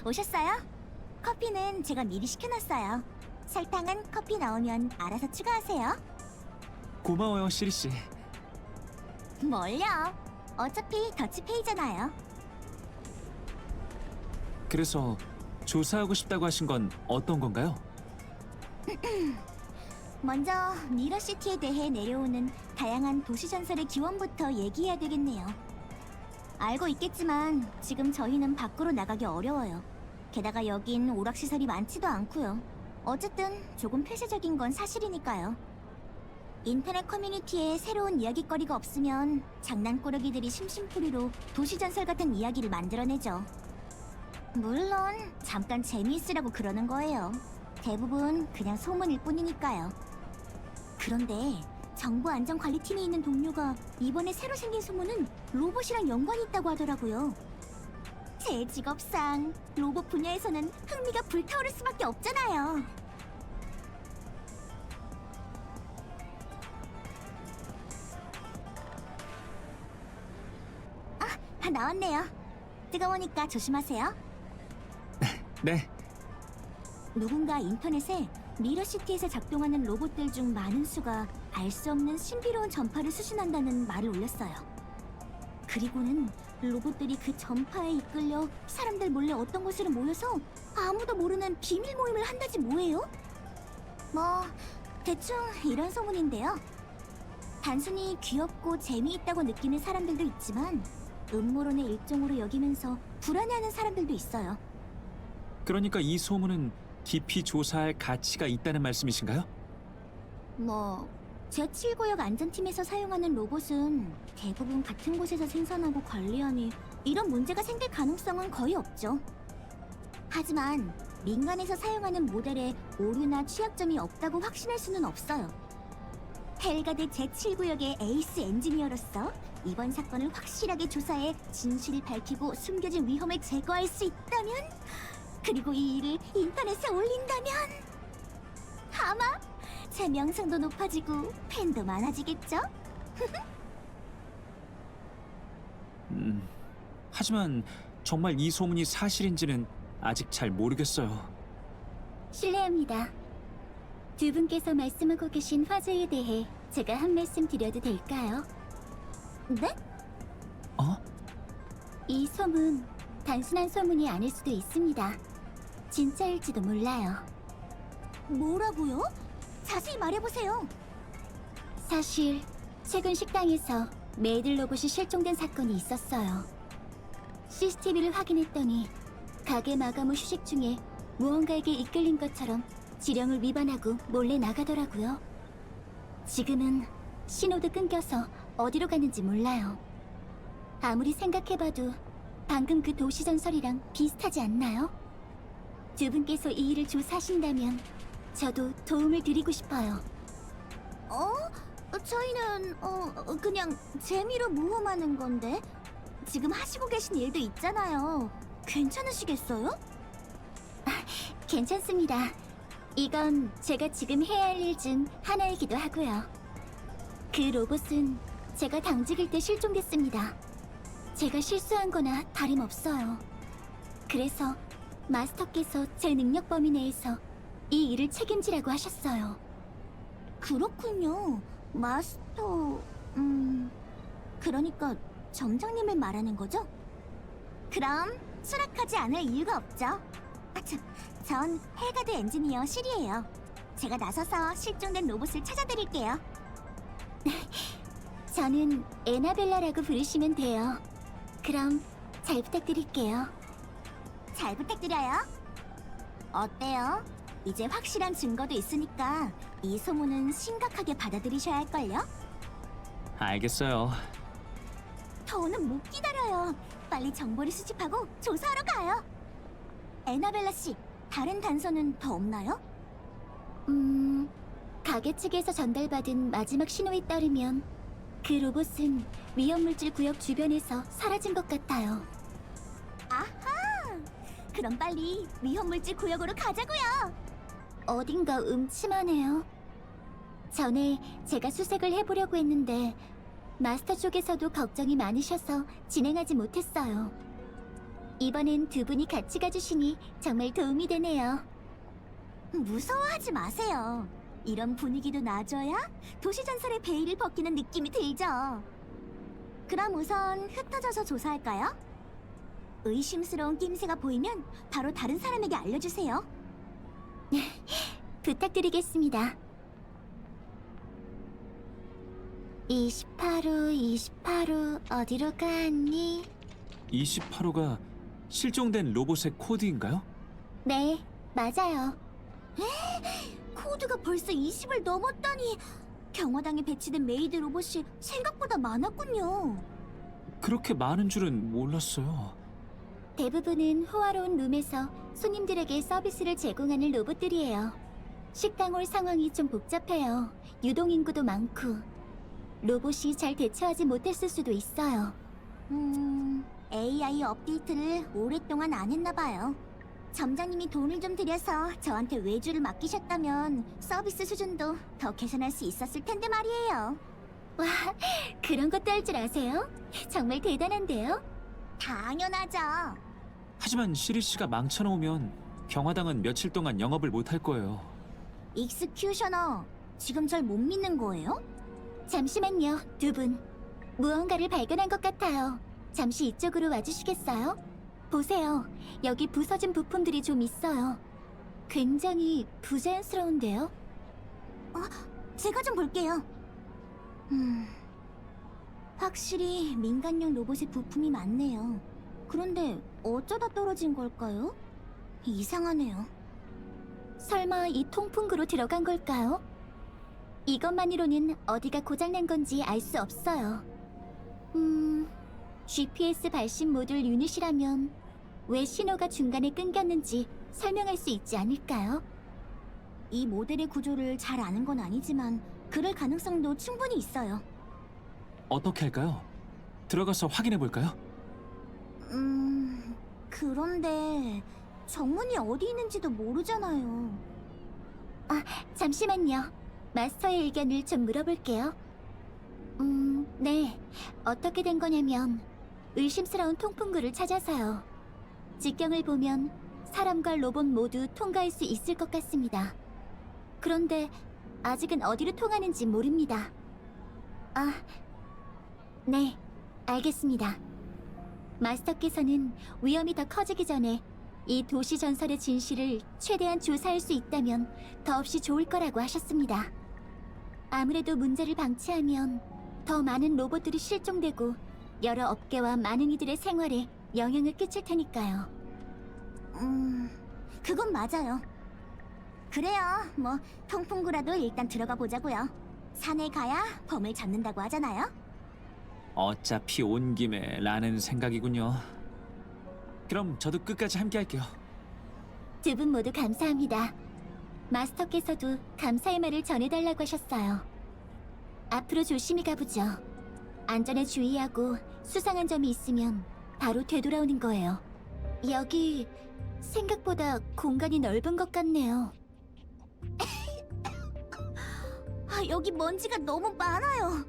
오셨어요? 커피는 제가 미리 시켜놨어요. 설탕은 커피 나오면 알아서 추가하세요. 고마워요, 시리씨. 뭘요? 어차피 더치페이잖아요. 그래서 조사하고 싶다고 하신 건 어떤 건가요? 먼저 미러시티에 대해 내려오는 다양한 도시전설의 기원부터 얘기해야 되겠네요. 알고 있겠지만 지금 저희는 밖으로 나가기 어려워요. 게다가 여긴 오락시설이 많지도 않고요. 어쨌든 조금 폐쇄적인 건 사실이니까요. 인터넷 커뮤니티에 새로운 이야깃거리가 없으면 장난꾸러기들이 심심풀이로 도시전설 같은 이야기를 만들어내죠. 물론 잠깐 재미있으라고 그러는 거예요. 대부분 그냥 소문일 뿐이니까요. 그런데 정보안전관리팀에 있는 동료가 이번에 새로 생긴 소문은 로봇이랑 연관이 있다고 하더라고요. 제 직업상 로봇 분야에서는 흥미가 불타오를 수밖에 없잖아요. 아, 나왔네요. 뜨거우니까 조심하세요. 네, 누군가 인터넷에 미러시티에서 작동하는 로봇들 중 많은 수가 알 수 없는 신비로운 전파를 수신한다는 말을 올렸어요. 그리고는 로봇들이 그 전파에 이끌려 사람들 몰래 어떤 곳으로 모여서 아무도 모르는 비밀 모임을 한다지 뭐예요? 뭐 대충 이런 소문인데요. 단순히 귀엽고 재미있다고 느끼는 사람들도 있지만 음모론의 일종으로 여기면서 불안해하는 사람들도 있어요. 그러니까 이 소문은 깊이 조사할 가치가 있다는 말씀이신가요? 뭐 제7구역 안전팀에서 사용하는 로봇은 대부분 같은 곳에서 생산하고 관리하니 이런 문제가 생길 가능성은 거의 없죠. 하지만 민간에서 사용하는 모델에 오류나 취약점이 없다고 확신할 수는 없어요. 헬가드 제7구역의 에이스 엔지니어로서 이번 사건을 확실하게 조사해 진실을 밝히고 숨겨진 위험을 제거할 수 있다면, 그리고 이 일을 인터넷에 올린다면 아마 제 명성도 높아지고 팬도 많아지겠죠? 하지만 정말 이 소문이 사실인지는 아직 잘 모르겠어요. 실례합니다. 두 분께서 말씀하고 계신 화제에 대해 제가 한 말씀 드려도 될까요? 네? 어? 이 소문 단순한 소문이 아닐 수도 있습니다. 진짜일지도 몰라요. 뭐라고요? 자세히 말해보세요. 사실 최근 식당에서 메이들 로봇이 실종된 사건이 있었어요. CCTV를 확인했더니 가게 마감 후 휴식 중에 무언가에게 이끌린 것처럼 지령을 위반하고 몰래 나가더라고요. 지금은 신호도 끊겨서 어디로 갔는지 몰라요. 아무리 생각해봐도 방금 그 도시전설이랑 비슷하지 않나요? 두 분께서 이 일을 조사하신다면 저도 도움을 드리고 싶어요. 저희는 그냥 재미로 모험하는 건데 지금 하시고 계신 일도 있잖아요. 괜찮으시겠어요? 괜찮습니다. 이건 제가 지금 해야 할 일 중 하나이기도 하고요. 그 로봇은 제가 당직일 때 실종됐습니다. 제가 실수한 거나 다름없어요. 그래서 마스터께서 제 능력 범위 내에서 이 일을 책임지라고 하셨어요. 그렇군요. 마스터... 그러니까 점장님을 말하는 거죠? 그럼 수락하지 않을 이유가 없죠. 전 헬가드 엔지니어 실이에요. 제가 나서서 실종된 로봇을 찾아드릴게요. 저는 에나벨라라고 부르시면 돼요. 그럼 잘 부탁드릴게요. 잘 부탁드려요. 어때요? 이제 확실한 증거도 있으니까 이 소문은 심각하게 받아들이셔야 할걸요? 알겠어요. 더는 못 기다려요. 빨리 정보를 수집하고 조사하러 가요. 에나벨라 씨, 다른 단서는 더 없나요? 가게 측에서 전달받은 마지막 신호에 따르면 그 로봇은 위험물질 구역 주변에서 사라진 것 같아요. 아하! 그럼 빨리 위험물질 구역으로 가자고요. 어딘가 음침하네요. 전에 제가 수색을 해보려고 했는데 마스터 쪽에서도 걱정이 많으셔서 진행하지 못했어요. 이번엔 두 분이 같이 가주시니 정말 도움이 되네요. 무서워하지 마세요. 이런 분위기도 놔줘야 도시전설의 베일을 벗기는 느낌이 들죠. 그럼 우선 흩어져서 조사할까요? 의심스러운 낌새가 보이면 바로 다른 사람에게 알려주세요. 부탁드리겠습니다. 28호 어디로 갔니? 28호가 실종된 로봇의 코드인가요? 네, 맞아요. 코드가 벌써 20을 넘었다니. 경화당에 배치된 메이드 로봇이 생각보다 많았군요. 그렇게 많은 줄은 몰랐어요. 대부분은 호화로운 룸에서 손님들에게 서비스를 제공하는 로봇들이에요. 식당홀 상황이 좀 복잡해요. 유동인구도 많고. 로봇이 잘 대처하지 못했을 수도 있어요. AI 업데이트를 오랫동안 안 했나 봐요. 점장님이 돈을 좀 들여서 저한테 외주를 맡기셨다면 서비스 수준도 더 개선할 수 있었을 텐데 말이에요. 와, 그런 것도 할 줄 아세요? 정말 대단한데요? 당연하죠. 하지만 시리 씨가 망쳐놓으면 경화당은 며칠 동안 영업을 못할 거예요. 익스큐셔너, 지금 절 못 믿는 거예요? 잠시만요, 두 분. 무언가를 발견한 것 같아요. 잠시 이쪽으로 와주시겠어요? 보세요, 여기 부서진 부품들이 좀 있어요. 굉장히 부자연스러운데요? 제가 좀 볼게요. 확실히 민간용 로봇의 부품이 많네요. 그런데 어쩌다 떨어진 걸까요? 이상하네요. 설마 이 통풍구로 들어간 걸까요? 이것만으로는 어디가 고장난 건지 알 수 없어요. GPS 발신 모듈 유닛이라면 왜 신호가 중간에 끊겼는지 설명할 수 있지 않을까요? 이 모델의 구조를 잘 아는 건 아니지만 그럴 가능성도 충분히 있어요. 어떻게 할까요? 들어가서 확인해 볼까요? 그런데 정문이 어디 있는지도 모르잖아요. 잠시만요. 마스터의 의견을 좀 물어볼게요. 네. 어떻게 된 거냐면 의심스러운 통풍구를 찾아서요. 직경을 보면 사람과 로봇 모두 통과할 수 있을 것 같습니다. 그런데 아직은 어디로 통하는지 모릅니다. 네. 알겠습니다. 마스터께서는 위험이 더 커지기 전에 이 도시 전설의 진실을 최대한 조사할 수 있다면 더없이 좋을 거라고 하셨습니다. 아무래도 문제를 방치하면 더 많은 로봇들이 실종되고 여러 업계와 많은 이들의 생활에 영향을 끼칠 테니까요. 그건 맞아요. 그래요. 뭐 통풍구라도 일단 들어가 보자고요. 산에 가야 범을 잡는다고 하잖아요. 어차피 온 김에 라는 생각이군요. 그럼 저도 끝까지 함께 할게요. 두 분 모두 감사합니다. 마스터께서도 감사의 말을 전해달라고 하셨어요. 앞으로 조심히 가보죠. 안전에 주의하고 수상한 점이 있으면 바로 되돌아오는 거예요. 여기 생각보다 공간이 넓은 것 같네요. 여기 먼지가 너무 많아요.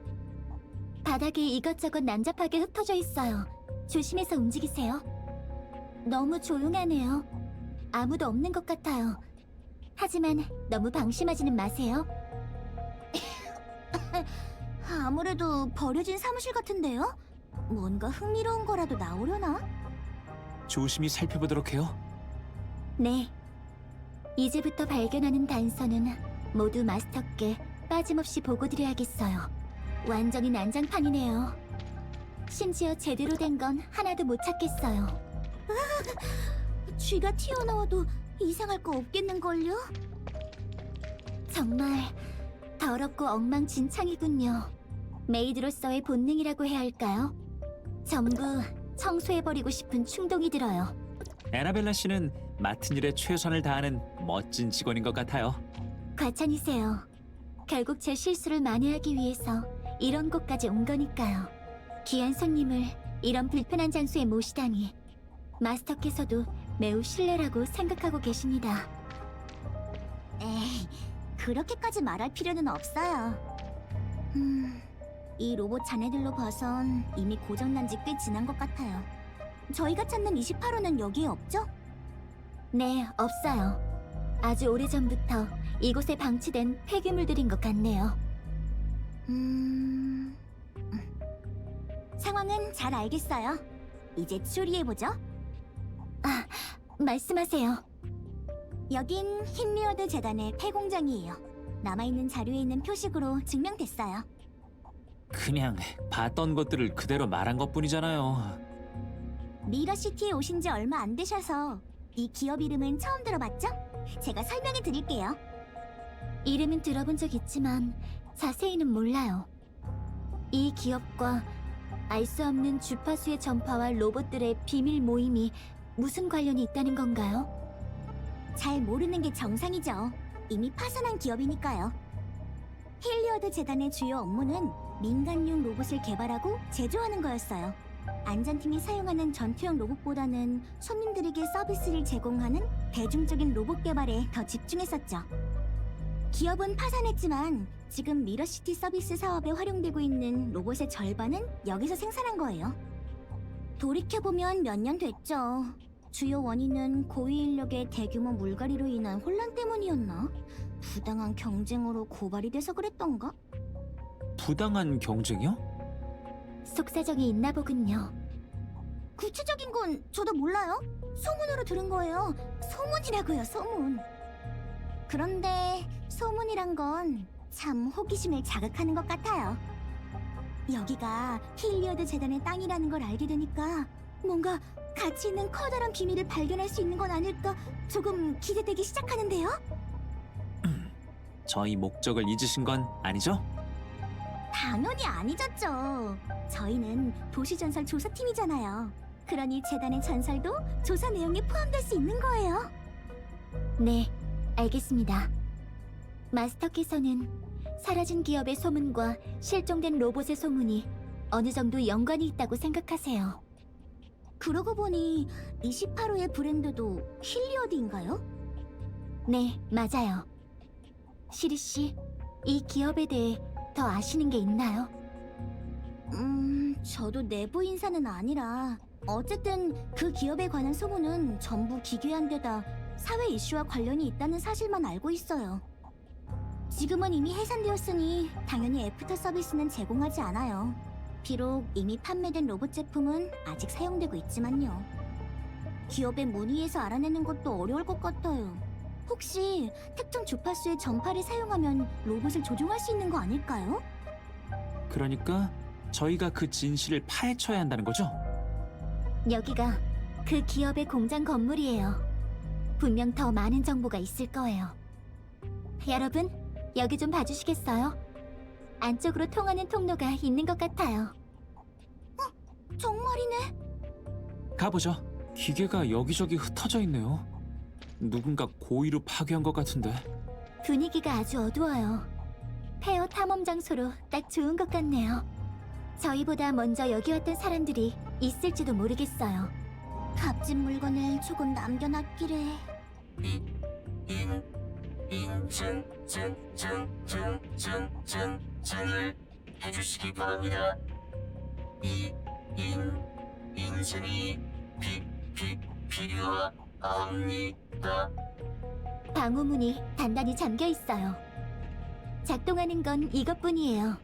바닥에 이것저것 난잡하게 흩어져 있어요. 조심해서 움직이세요. 너무 조용하네요. 아무도 없는 것 같아요. 하지만 너무 방심하지는 마세요. 아무래도 버려진 사무실 같은데요? 뭔가 흥미로운 거라도 나오려나? 조심히 살펴보도록 해요. 네. 이제부터 발견하는 단서는 모두 마스터께 빠짐없이 보고드려야겠어요. 완전히 난장판이네요. 심지어 제대로 된 건 하나도 못 찾겠어요. 쥐가 튀어나와도 이상할 거 없겠는걸요? 정말 더럽고 엉망진창이군요. 메이드로서의 본능이라고 해야 할까요? 전부 청소해버리고 싶은 충동이 들어요. 에나벨라 씨는 맡은 일에 최선을 다하는 멋진 직원인 것 같아요. 과찬이세요. 결국 제 실수를 만회하기 위해서 이런 곳까지 온 거니까요. 귀한 손님을 이런 불편한 장소에 모시다니 마스터께서도 매우 신뢰라고 생각하고 계십니다. 에이, 그렇게까지 말할 필요는 없어요. 이 로봇 자네들로 봐선 이미 고장난 지 꽤 지난 것 같아요. 저희가 찾는 28호는 여기에 없죠? 네, 없어요. 아주 오래전부터 이곳에 방치된 폐기물들인 것 같네요. 상황은 잘 알겠어요. 이제 추리해보죠. 아, 말씀하세요. 여긴 힐리어드 재단의 폐공장이에요. 남아있는 자료에 있는 표식으로 증명됐어요. 그냥 봤던 것들을 그대로 말한 것뿐이잖아요. 미러시티에 오신 지 얼마 안 되셔서 이 기업 이름은 처음 들어봤죠? 제가 설명해 드릴게요. 이름은 들어본 적 있지만 자세히는 몰라요. 이 기업과 알 수 없는 주파수의 전파와 로봇들의 비밀 모임이 무슨 관련이 있다는 건가요? 잘 모르는 게 정상이죠. 이미 파산한 기업이니까요. 힐리어드 재단의 주요 업무는 민간용 로봇을 개발하고 제조하는 거였어요. 안전팀이 사용하는 전투형 로봇보다는 손님들에게 서비스를 제공하는 대중적인 로봇 개발에 더 집중했었죠. 기업은 파산했지만 지금 미러시티 서비스 사업에 활용되고 있는 로봇의 절반은 여기서 생산한 거예요. 돌이켜보면 몇 년 됐죠. 주요 원인은 고위 인력의 대규모 물갈이로 인한 혼란 때문이었나? 부당한 경쟁으로 고발이 돼서 그랬던가? 부당한 경쟁이요? 속사정이 있나 보군요. 구체적인 건 저도 몰라요. 소문으로 들은 거예요. 소문이라고요, 소문. 그런데 소문이란 건 참 호기심을 자극하는 것 같아요. 여기가 힐리어드 재단의 땅이라는 걸 알게 되니까 뭔가 가치 있는 커다란 비밀을 발견할 수 있는 건 아닐까 조금 기대되기 시작하는데요. 저희 목적을 잊으신 건 아니죠? 당연히 아니졌죠. 저희는 도시전설 조사팀이잖아요. 그러니 재단의 전설도 조사 내용에 포함될 수 있는 거예요. 네, 알겠습니다. 마스터께서는 사라진 기업의 소문과 실종된 로봇의 소문이 어느 정도 연관이 있다고 생각하세요. 그러고 보니 28호의 브랜드도 힐리어드인가요? 네, 맞아요. 시리 씨, 이 기업에 대해 더 아시는 게 있나요? 저도 내부 인사는 아니라 어쨌든 그 기업에 관한 소문은 전부 기괴한 데다 사회 이슈와 관련이 있다는 사실만 알고 있어요. 지금은 이미 해산되었으니 당연히 애프터 서비스는 제공하지 않아요. 비록 이미 판매된 로봇 제품은 아직 사용되고 있지만요. 기업의 문의에서 알아내는 것도 어려울 것 같아요. 혹시 특정 주파수의 전파를 사용하면 로봇을 조종할 수 있는 거 아닐까요? 그러니까 저희가 그 진실을 파헤쳐야 한다는 거죠? 여기가 그 기업의 공장 건물이에요. 분명 더 많은 정보가 있을 거예요. 여러분, 여기 좀 봐주시겠어요? 안쪽으로 통하는 통로가 있는 것 같아요. 정말이네. 가보죠. 기계가 여기저기 흩어져 있네요. 누군가 고의로 파괴한 것 같은데. 분위기가 아주 어두워요. 폐허 탐험 장소로 딱 좋은 것 같네요. 저희보다 먼저 여기 왔던 사람들이 있을지도 모르겠어요. 값진 물건을 조금 남겨놨기래. 증을 해주시기 바랍니다. 인증이 필요합니다. 방호문이 단단히 잠겨 있어요. 작동하는 건 이것뿐이에요.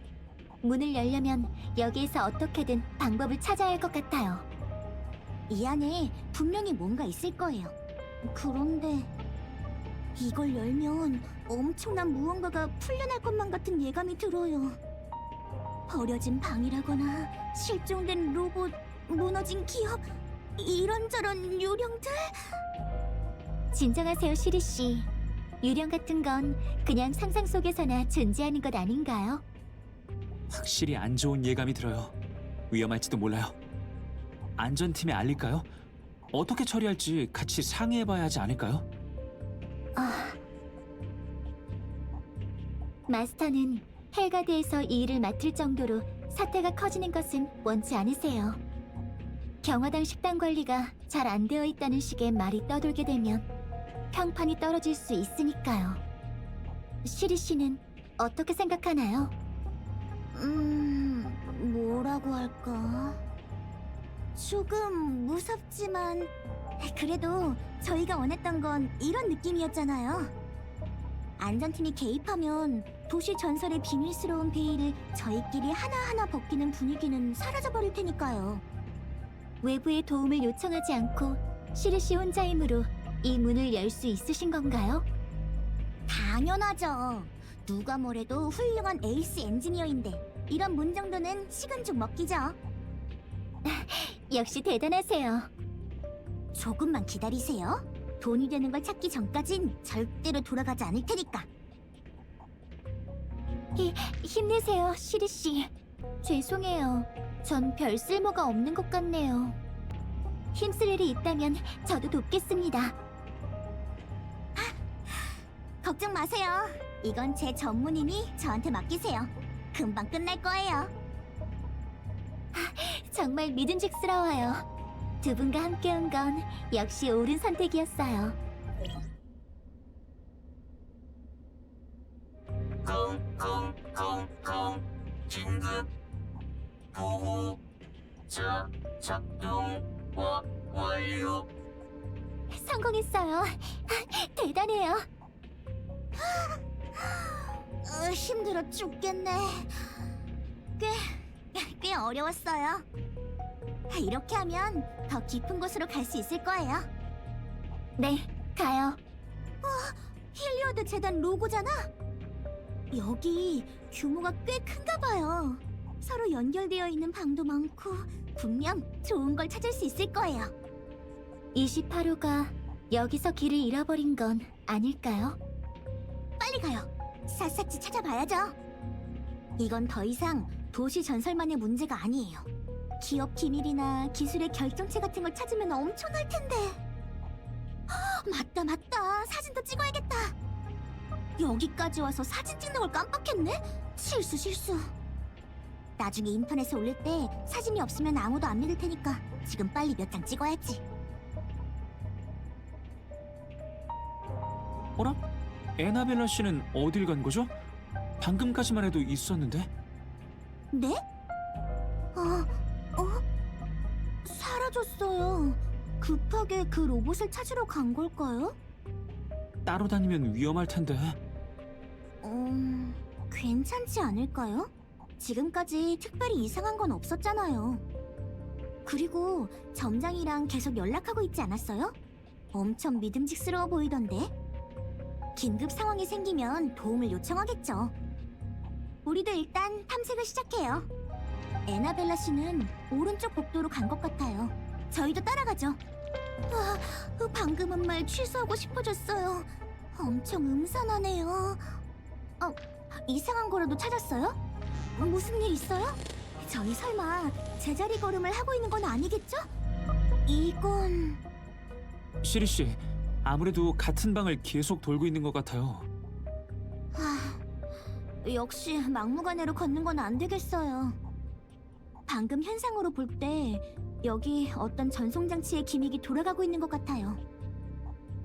문을 열려면 여기에서 어떻게든 방법을 찾아야 할 것 같아요. 이 안에 분명히 뭔가 있을 거예요. 그런데 이걸 열면 엄청난 무언가가 풀려날 것만 같은 예감이 들어요. 버려진 방이라거나 실종된 로봇, 무너진 기업, 이런저런 유령들? 진정하세요, 시리 씨. 유령 같은 건 그냥 상상 속에서나 존재하는 것 아닌가요? 확실히 안 좋은 예감이 들어요. 위험할지도 몰라요. 안전팀에 알릴까요? 어떻게 처리할지 같이 상의해봐야 하지 않을까요? 마스터는 헬가드에서 이 일을 맡을 정도로 사태가 커지는 것은 원치 않으세요. 경화당 식당 관리가 잘 안 되어 있다는 식의 말이 떠돌게 되면 평판이 떨어질 수 있으니까요. 시리 씨는 어떻게 생각하나요? 뭐라고 할까? 조금 무섭지만 그래도 저희가 원했던 건 이런 느낌이었잖아요. 안전팀이 개입하면 도시 전설의 비밀스러운 베일을 저희끼리 하나하나 벗기는 분위기는 사라져버릴 테니까요. 외부의 도움을 요청하지 않고 시르시 혼자 힘으로 이 문을 열 수 있으신 건가요? 당연하죠. 누가 뭐래도 훌륭한 에이스 엔지니어인데 이런 문 정도는 식은 죽 먹기죠. 역시 대단하세요. 조금만 기다리세요. 돈이 되는 걸 찾기 전까진 절대로 돌아가지 않을 테니까. 힘내세요, 시리 씨. 죄송해요. 전 별 쓸모가 없는 것 같네요. 힘쓸 일이 있다면 저도 돕겠습니다. 걱정 마세요. 이건 제 전문이니 저한테 맡기세요. 금방 끝날 거예요. 정말 믿음직스러워요. 두 분과 함께 온 건 역시 옳은 선택이었어요. 콩콩콩콩 긴급 보호 자 작동 완료. 성공했어요. 대단해요. 힘들어 죽겠네. 꽤 어려웠어요. 이렇게 하면 더 깊은 곳으로 갈 수 있을 거예요. 네, 가요. 힐리어드 재단 로고잖아? 여기 규모가 꽤 큰가 봐요. 서로 연결되어 있는 방도 많고 분명 좋은 걸 찾을 수 있을 거예요. 28호가 여기서 길을 잃어버린 건 아닐까요? 빨리 가요. 샅샅이 찾아봐야죠. 이건 더 이상 도시 전설만의 문제가 아니에요. 기업 기밀이나 기술의 결정체 같은 걸 찾으면 엄청날 텐데. 맞다. 사진도 찍어야겠다. 여기까지 와서 사진 찍는 걸 깜빡했네? 실수. 나중에 인터넷에 올릴 때 사진이 없으면 아무도 안 믿을 테니까 지금 빨리 몇 장 찍어야지. 어라? 에나벨라 씨는 어딜 간 거죠? 방금까지만 해도 있었는데. 네? 사라졌어요. 급하게 그 로봇을 찾으러 간 걸까요? 따로 다니면 위험할 텐데. 괜찮지 않을까요? 지금까지 특별히 이상한 건 없었잖아요. 그리고 점장이랑 계속 연락하고 있지 않았어요? 엄청 믿음직스러워 보이던데. 긴급 상황이 생기면 도움을 요청하겠죠. 우리도 일단 탐색을 시작해요. 에나벨라 씨는 오른쪽 복도로 간 것 같아요. 저희도 따라가죠. 방금은 말 취소하고 싶어졌어요. 엄청 음산하네요. 이상한 거라도 찾았어요? 무슨 일 있어요? 저희 설마 제자리 걸음을 하고 있는 건 아니겠죠? 이건... 시리 씨, 아무래도 같은 방을 계속 돌고 있는 것 같아요. 역시 막무가내로 걷는 건 안 되겠어요. 방금 현상으로 볼 때 여기 어떤 전송장치의 기믹이 돌아가고 있는 것 같아요.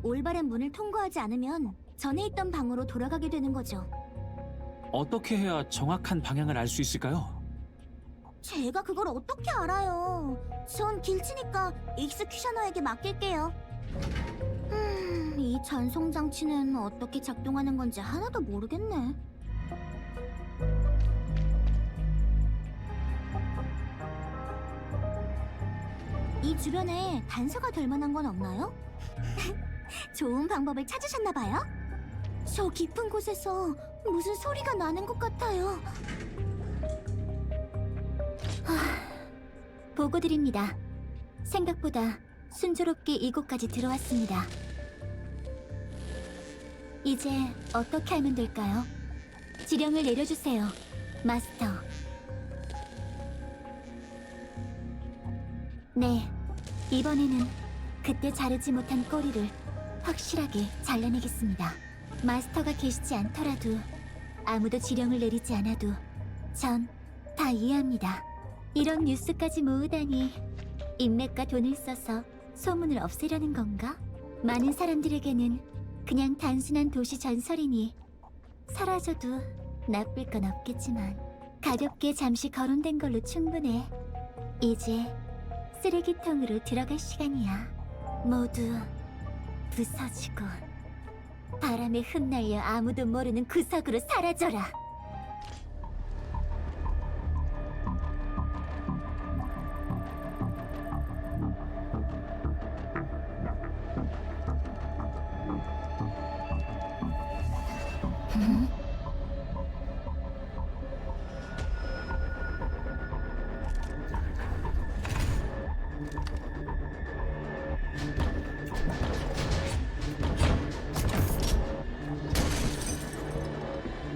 올바른 문을 통과하지 않으면 전에 있던 방으로 돌아가게 되는 거죠. 어떻게 해야 정확한 방향을 알 수 있을까요? 제가 그걸 어떻게 알아요? 전 길치니까 익스큐셔너에게 맡길게요. 이 전송장치는 어떻게 작동하는 건지 하나도 모르겠네. 이 주변에 단서가 될 만한 건 없나요? 좋은 방법을 찾으셨나봐요? 저 깊은 곳에서 무슨 소리가 나는 것 같아요. 보고 드립니다. 생각보다 순조롭게 이곳까지 들어왔습니다. 이제 어떻게 하면 될까요? 지령을 내려주세요, 마스터. 네, 이번에는 그때 자르지 못한 꼬리를 확실하게 잘라내겠습니다. 마스터가 계시지 않더라도 아무도 지령을 내리지 않아도 전 다 이해합니다. 이런 뉴스까지 모으다니 인맥과 돈을 써서 소문을 없애려는 건가? 많은 사람들에게는 그냥 단순한 도시 전설이니 사라져도 나쁠 건 없겠지만 가볍게 잠시 거론된 걸로 충분해. 이제 쓰레기통으로 들어갈 시간이야. 모두 부서지고 바람에 흩날려 아무도 모르는 구석으로 사라져라.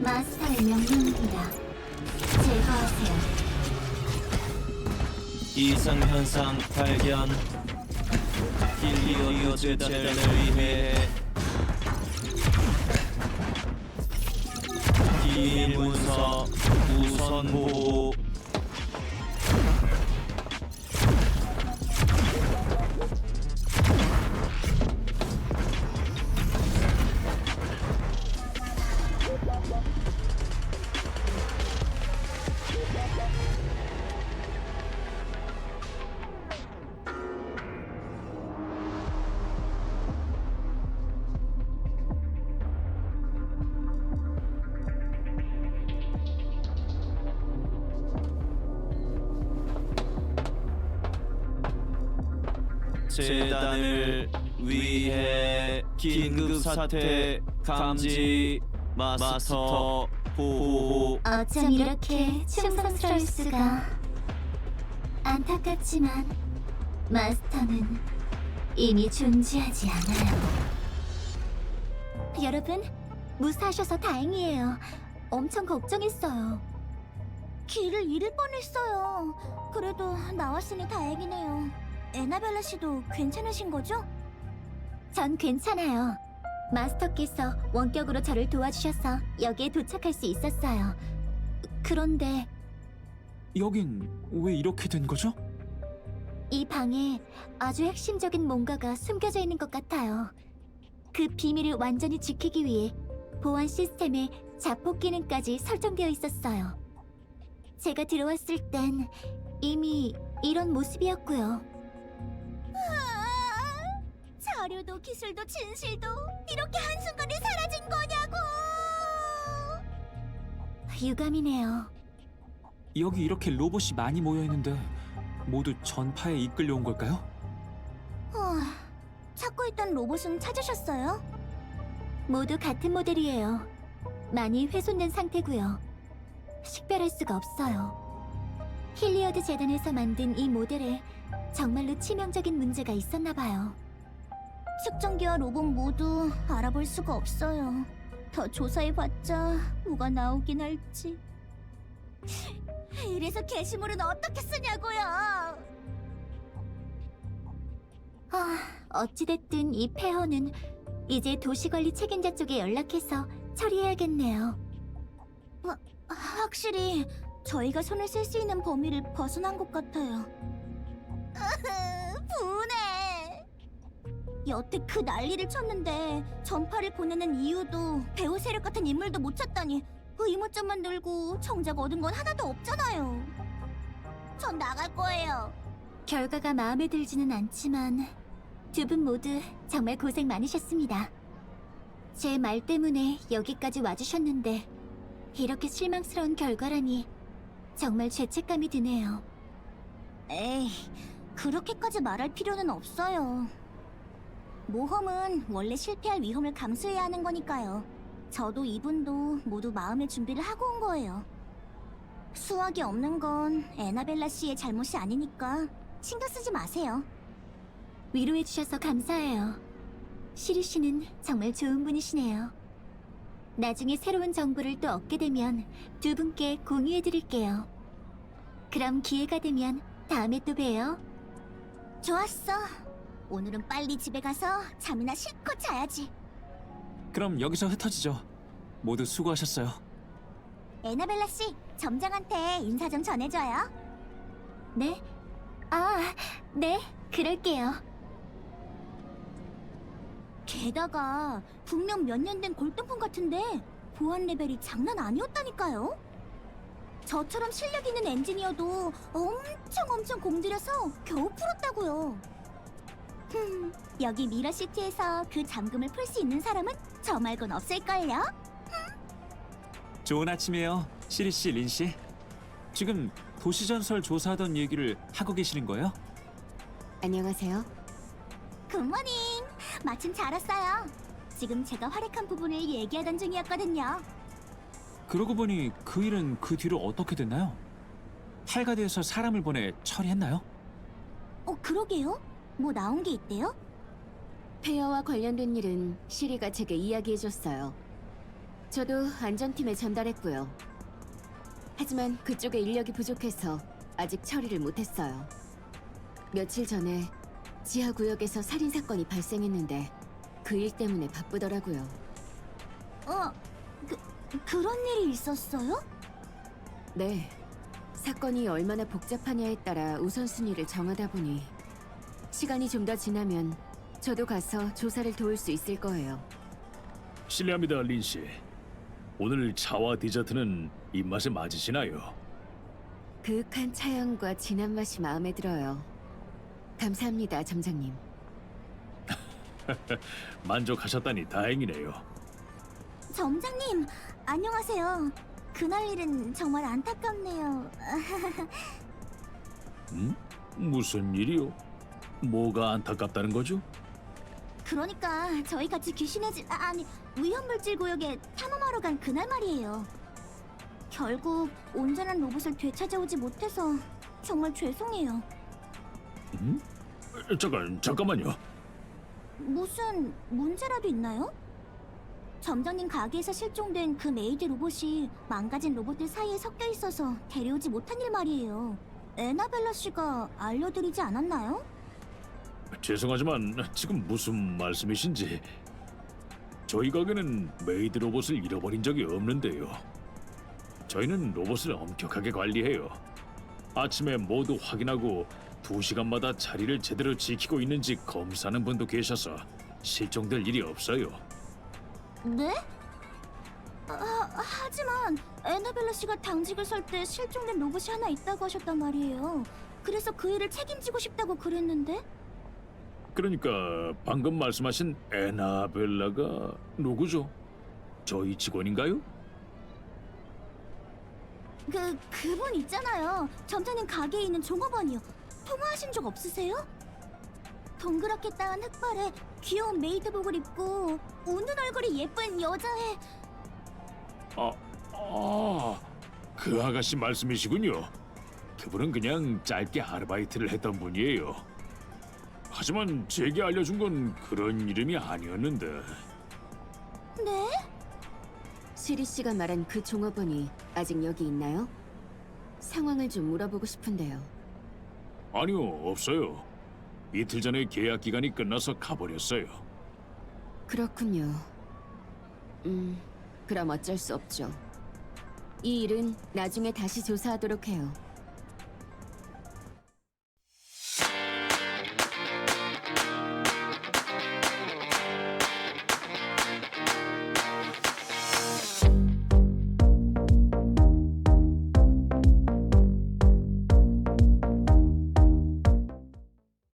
마스터의 명령입니다. 제거하세요. 이상현상 발견. 힐리오 재단을 위해 기밀 문서 우선 보호. 재단을 위해 긴급사태 감지. 마스터 보호. 어쩜 이렇게 충성스러울 수가. 안타깝지만 마스터는 이미 존재하지 않아요. 여러분, 무사하셔서 다행이에요. 엄청 걱정했어요. 길을 잃을 뻔했어요. 그래도 나왔으니 다행이네요. 에나벨라 씨도 괜찮으신 거죠? 전 괜찮아요. 마스터께서 원격으로 저를 도와주셔서 여기에 도착할 수 있었어요. 그런데 여긴 왜 이렇게 된 거죠? 이 방에 아주 핵심적인 뭔가가 숨겨져 있는 것 같아요. 그 비밀을 완전히 지키기 위해 보안 시스템에 자폭 기능까지 설정되어 있었어요. 제가 들어왔을 땐 이미 이런 모습이었고요. 자료도 기술도 진실도 이렇게 한순간에 사라진 거냐고! 유감이네요. 여기 이렇게 로봇이 많이 모여 있는데 모두 전파에 이끌려온 걸까요? 찾고 있던 로봇은 찾으셨어요? 모두 같은 모델이에요. 많이 훼손된 상태고요. 식별할 수가 없어요. 힐리어드 재단에서 만든 이 모델에 정말로 치명적인 문제가 있었나 봐요. 측정기와 로봇 모두 알아볼 수가 없어요. 더 조사해봤자 뭐가 나오긴 할지. 이래서 게시물은 어떻게 쓰냐고요? 어찌됐든 이 폐허는 이제 도시관리 책임자 쪽에 연락해서 처리해야겠네요. 확실히 저희가 손을 쓸 수 있는 범위를 벗어난 것 같아요. 분해! 여태 그 난리를 쳤는데 전파를 보내는 이유도 배후 세력 같은 인물도 못 찾다니 의무점만 늘고 정작 얻은 건 하나도 없잖아요. 전 나갈 거예요. 결과가 마음에 들지는 않지만 두 분 모두 정말 고생 많으셨습니다. 제 말 때문에 여기까지 와주셨는데 이렇게 실망스러운 결과라니 정말 죄책감이 드네요. 에이, 그렇게까지 말할 필요는 없어요. 모험은 원래 실패할 위험을 감수해야 하는 거니까요. 저도 이분도 모두 마음의 준비를 하고 온 거예요. 수확이 없는 건 에나벨라 씨의 잘못이 아니니까 신경 쓰지 마세요. 위로해주셔서 감사해요. 시리 씨는 정말 좋은 분이시네요. 나중에 새로운 정보를 또 얻게 되면 두 분께 공유해드릴게요. 그럼 기회가 되면 다음에 또 봬요. 좋았어. 오늘은 빨리 집에 가서 잠이나 실컷 자야지. 그럼 여기서 흩어지죠. 모두 수고하셨어요. 에나벨라 씨, 점장한테 인사 좀 전해줘요. 네? 네, 그럴게요. 게다가 분명 몇 년 된 골동품 같은데 보안 레벨이 장난 아니었다니까요. 저처럼 실력 있는 엔지니어도 엄청 공들여서 겨우 풀었다고요. 여기 미러시티에서 그 잠금을 풀 수 있는 사람은 저 말곤 없을걸요? 좋은 아침이에요, 시리 씨, 린 씨. 지금 도시전설 조사하던 얘기를 하고 계시는 거예요? 안녕하세요. 굿모닝! 마침 잘 왔어요. 지금 제가 활약한 부분을 얘기하던 중이었거든요. 그러고 보니 그 일은 그 뒤로 어떻게 됐나요? 할가드에서 사람을 보내 처리했나요? 그러게요? 뭐 나온 게 있대요? 폐허와 관련된 일은 시리가 제게 이야기해줬어요. 저도 안전팀에 전달했고요. 하지만 그쪽에 인력이 부족해서 아직 처리를 못했어요. 며칠 전에 지하구역에서 살인사건이 발생했는데 그 일 때문에 바쁘더라고요. 그런 일이 있었어요? 네. 사건이 얼마나 복잡하냐에 따라 우선순위를 정하다 보니 시간이 좀 더 지나면 저도 가서 조사를 도울 수 있을 거예요. 실례합니다, 린 씨. 오늘 차와 디저트는 입맛에 맞으시나요? 그윽한 차향과 진한 맛이 마음에 들어요. 감사합니다, 점장님. 만족하셨다니 다행이네요. 점장님, 안녕하세요. 그날 일은 정말 안타깝네요. 무슨 일이요? 뭐가 안타깝다는 거죠? 그러니까 저희 같이 귀신의 집, 아니 위험물질 구역에 탐험하러 간 그날 말이에요. 결국 온전한 로봇을 되찾아오지 못해서 정말 죄송해요. 잠깐만요. 무슨 문제라도 있나요? 점장님 가게에서 실종된 그 메이드 로봇이 망가진 로봇들 사이에 섞여 있어서 데려오지 못한 일 말이에요. 에나벨라 씨가 알려드리지 않았나요? 죄송하지만 지금 무슨 말씀이신지. 저희 가게는 메이드 로봇을 잃어버린 적이 없는데요. 저희는 로봇을 엄격하게 관리해요. 아침에 모두 확인하고 2시간마다 자리를 제대로 지키고 있는지 검사하는 분도 계셔서 실종될 일이 없어요. 네? 하지만 에나벨라 씨가 당직을 설 때 실종된 로봇이 하나 있다고 하셨단 말이에요. 그래서 그 일을 책임지고 싶다고 그랬는데? 그러니까 방금 말씀하신 에나벨라가 누구죠? 저희 직원인가요? 그분 있잖아요. 점장님 가게에 있는 종업원이요. 통화하신 적 없으세요? 동그랗게 따은 흑발에 귀여운 메이드복을 입고 웃는 얼굴이 예쁜 여자애. 그 아가씨 말씀이시군요. 그분은 그냥 짧게 아르바이트를 했던 분이에요. 하지만 제게 알려준 건 그런 이름이 아니었는데. 네? 시리 씨가 말한 그 종업원이 아직 여기 있나요? 상황을 좀 물어보고 싶은데요. 아니요, 없어요. 이틀 전에 계약 기간이 끝나서 가버렸어요. 그렇군요. 그럼 어쩔 수 없죠. 이 일은 나중에 다시 조사하도록 해요.